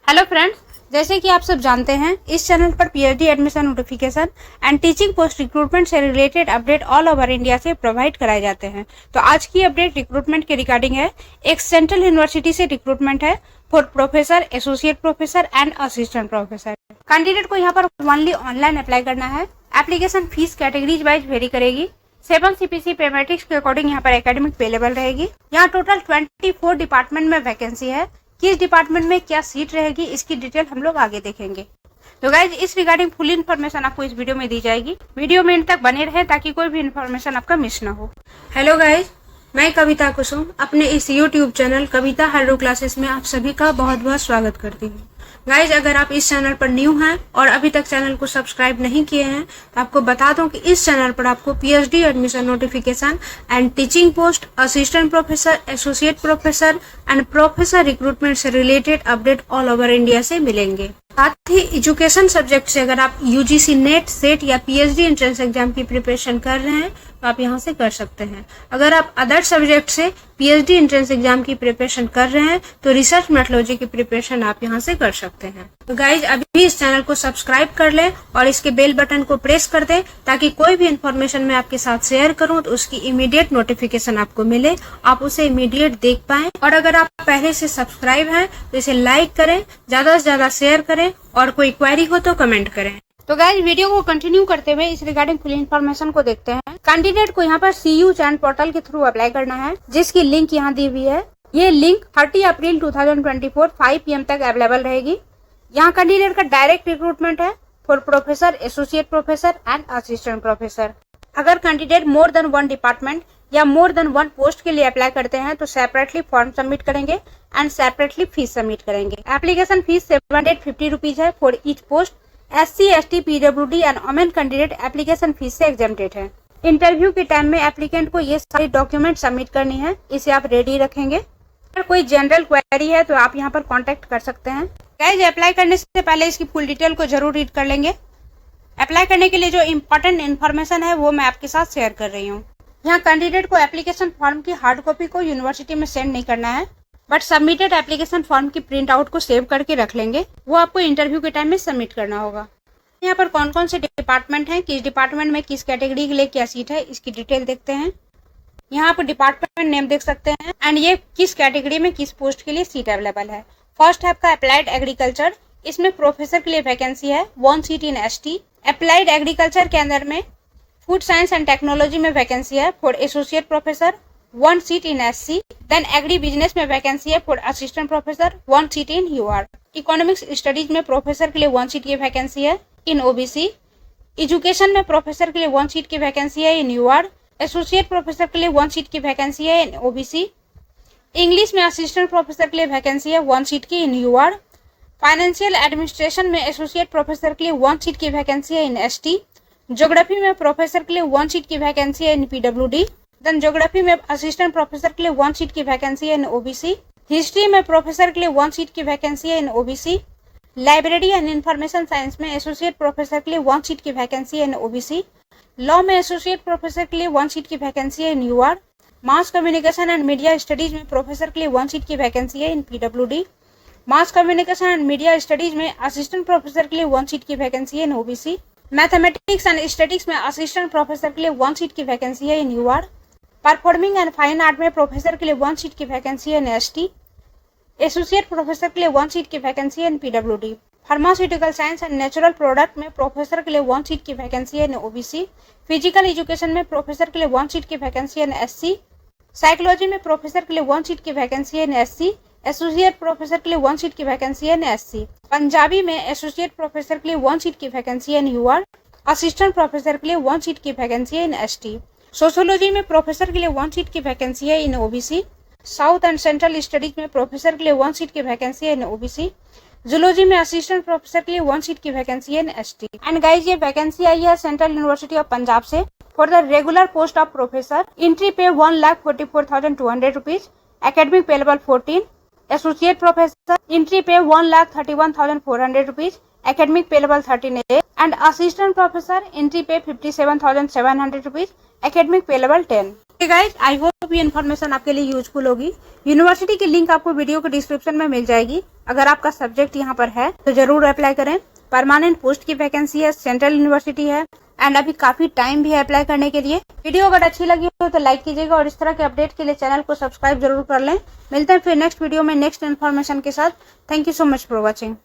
Hello friends, जैसे कि आप सब जानते हैं इस चैनल पर PhD admission notification and teaching post recruitment से related update all over India से प्रोवाइड कराए जाते हैं। तो आज की अपडेट रिक्रूटमेंट के रिगार्डिंग है। एक सेंट्रल यूनिवर्सिटी से रिक्रूटमेंट है for professor, associate professor and assistant professor. Candidate को यहाँ पर ओनली ऑनलाइन अप्लाई करना है। Application fees categories wise very करेगी। 7 CPC पे मैट्रिक्स के अकॉर्डिंग यहाँ पर एकेडमिक पे लेवल रहेगी। यहाँ टोटल 24 डिपार्टमेंट में वैकेंसी है। किस डिपार्टमेंट में क्या सीट रहेगी इसकी डिटेल हम लोग आगे देखेंगे। तो गाइज इस रिगार्डिंग फुल इन्फॉर्मेशन आपको इस वीडियो में दी जाएगी। वीडियो में इन तक बने रहे ताकि कोई भी इन्फॉर्मेशन आपका मिस ना हो। हेलो गाइज, मैं कविता कुसुम अपने इस यूट्यूब चैनल कविता हेलो क्लासेस में आप सभी का बहुत बहुत स्वागत करती हूँ। गाइज अगर आप इस चैनल पर न्यू हैं और अभी तक चैनल को सब्सक्राइब नहीं किए हैं तो आपको बता दूं कि इस चैनल पर आपको PhD admission notification and teaching post, assistant professor, associate professor and professor recruitment से related update all over India से मिलेंगे। साथ ही एजुकेशन सब्जेक्ट से अगर आप यूजीसी नेट, सेट या पीएचडी एंट्रेंस एग्जाम की प्रिपरेशन कर रहे हैं तो आप यहां से कर सकते हैं। अगर आप अदर सब्जेक्ट से पीएचडी एंट्रेंस एग्जाम की प्रिपरेशन कर रहे हैं तो रिसर्च मेथोडोलॉजी की प्रिपरेशन आप यहां से कर सकते हैं। तो गाइज अभी इस चैनल को सब्सक्राइब कर लें और इसके बेल बटन को प्रेस कर दें ताकि कोई भी इन्फॉर्मेशन मैं आपके साथ शेयर करूं तो उसकी इमीडिएट नोटिफिकेशन आपको मिले, आप उसे इमीडिएट देख पाएं। और अगर आप पहले से सब्सक्राइब हैं तो इसे लाइक करें, ज्यादा से ज्यादा शेयर करें और कोई क्वेरी हो तो कमेंट करें। तो गाइज वीडियो को कंटिन्यू करते हुए इस रिगार्डिंग फुल इन्फॉर्मेशन को देखते हैं। कैंडिडेट को यहाँ पर CU चैट पोर्टल के थ्रू अप्लाई करना है, जिसकी लिंक यहाँ दी हुई है। ये लिंक 30 अप्रैल 2024 5 PM तक अवेलेबल रहेगी। यहाँ कैंडिडेट का डायरेक्ट रिक्रूटमेंट है for professor, associate professor and assistant professor. अगर कैंडिडेट मोर देन 1 डिपार्टमेंट या मोर देन 1 पोस्ट के लिए अप्लाई करते हैं तो सेपरेटली फॉर्म सबमिट करेंगे एंड सेपरेटली फीस सबमिट करेंगे। एप्लीकेशन फीस 750 रुपीज है for each post. SC, ST, PWD and women candidate application fees से एग्जेम्प्टेड है। इंटरव्यू के टाइम में एप्लीकेंट को ये सारे डॉक्यूमेंट सबमिट करनी है, इसे आप रेडी रखेंगे। अगर कोई जनरल क्वेरी है तो आप यहाँ पर कांटेक्ट कर सकते हैं। गाइस अप्लाई करने से पहले इसकी फुल डिटेल को जरूर रीड कर लेंगे। अप्लाई करने के लिए जो इम्पोर्टेंट इन्फॉर्मेशन है वो मैं आपके साथ शेयर कर रही हूँ। यहाँ कैंडिडेट को एप्लीकेशन फॉर्म की हार्ड कॉपी को यूनिवर्सिटी में सेंड नहीं करना है, बट सबमिटेड एप्लीकेशन फॉर्म की प्रिंट आउट को सेव करके रख लेंगे। वो आपको इंटरव्यू के टाइम में सबमिट करना होगा। यहाँ पर कौन कौन से डिपार्टमेंट हैं, किस डिपार्टमेंट में किस कैटेगरी के लिए क्या सीट है, इसकी डिटेल देखते हैं। यहाँ पर डिपार्टमेंट नेम देख सकते हैं एंड ये किस कैटेगरी में किस पोस्ट के लिए सीट अवेलेबल है। फर्स्ट है आपका अप्लाइड एग्रीकल्चर। इसमें प्रोफेसर के लिए वैकेंसी है 1 seat in ST। Applied agriculture के अंदर में फूड साइंस एंड टेक्नोलॉजी में वैकेंसी है for associate professor 1 seat in SC। Then agribusiness में वैकेंसी है for assistant professor 1 seat in UR। Economics studies में प्रोफेसर के लिए 1 सीट की वैकेंसी है इन OBC। एजुकेशन में प्रोफेसर के लिए 1 सीट की वैकेंसी है इन UR। एसोसिएट प्रोफेसर के लिए 1 सीट की वैकेंसी है इन OBC। इंग्लिश में असिस्टेंट प्रोफेसर के लिए वैकेंसी है 1 सीट की इन UR। फाइनेंशियल एडमिनिस्ट्रेशन में एसोसिएट प्रोफेसर के लिए 1 सीट की वैकेंसी है इन ST। ज्योग्राफी में प्रोफेसर के लिए 1 सीट की वैकेंसी है इन PWD। देन ज्योग्राफी में असिस्टेंट प्रोफेसर के लिए 1 सीट की वैकेंसी है इन OBC। हिस्ट्री में प्रोफेसर के लिए 1 सीट की वैकेंसी है in OBC। Library and information science में एसोसिएट प्रोफेसर के लिए 1 सीट की वैकेंसी है इन OBC। लॉ में एसोसिएट प्रोफेसर के लिए 1 सीट की वैकेंसी है इन UR। Mass communication and media studies में प्रोफेसर के लिए 1 सीट की वैकेंसी है इन PWD। Mass communication and media studies में असिस्टेंट प्रोफेसर के लिए 1 सीट की वैकेंसी है in OBC। Mathematics and statics में असिस्टेंट प्रोफेसर के लिए 1 सीट की वैकेंसी है इन UR। Performing and fine art में प्रोफेसर के लिए 1 सीट की वैकेंसी है इन ST। एसोसिएट प्रोफेसर के लिए 1 सीट की वैकेंसी है इन PWD। Pharmaceutical science and natural product में प्रोफेसर के लिए 1 सीट की वैकेंसी है इन OBC। फिजिकल एजुकेशन में प्रोफेसर के लिए 1 सीट की वैकेंसी है इन SC। साइकोलॉजी में प्रोफेसर के लिए 1 सीट की वैकेंसी है इन SC। एसोसिएट प्रोफेसर के लिए 1 सीट की वैकेंसी है इन SC। पंजाबी में एसोसिएट प्रोफेसर के लिए 1 सीट की वैकेंसी है इन UR। असिस्टेंट प्रोफेसर के लिए 1 सीट की वैकेंसी है इन ST। सोशियोलॉजी में प्रोफेसर के लिए 1 सीट की वैकेंसी है in OBC। South and central studies में प्रोफेसर के लिए 1 सीट की वैकेंसी है इन OBC। जूलॉजी में असिस्टेंट प्रोफेसर के लिए 1 सीट की वैकेंसी है इन ST। एंड गाइज ये वैकेंसी आई है सेंट्रल यूनिवर्सिटी ऑफ पंजाब से for the regular post of professor. Entry पे 1,44,200 रुपीज। एकेडमिक पे लेवल 14। एसोसिएट प्रोफेसर एंट्री पे 1,31,400 रुपीज। एकेडमिक पे level 13A and assistant professor entry पे 57,700 रुपीज। एकेडमिक पे लेवल 10। गाइस, आई होप ये information आपके लिए यूजफुल होगी। यूनिवर्सिटी की लिंक आपको वीडियो के डिस्क्रिप्शन में मिल जाएगी। अगर आपका सब्जेक्ट यहाँ पर है तो जरूर अप्लाई करें। परमानेंट पोस्ट की वैकेंसी है, सेंट्रल यूनिवर्सिटी है एंड अभी काफी टाइम भी है अप्लाई करने के लिए। वीडियो अगर अच्छी लगी हो तो लाइक कीजिएगा और इस तरह के अपडेट के लिए चैनल को सब्सक्राइब जरूर कर लें। मिलते हैं फिर नेक्स्ट वीडियो में नेक्स्ट इन्फॉर्मेशन के साथ। Thank you so much for watching.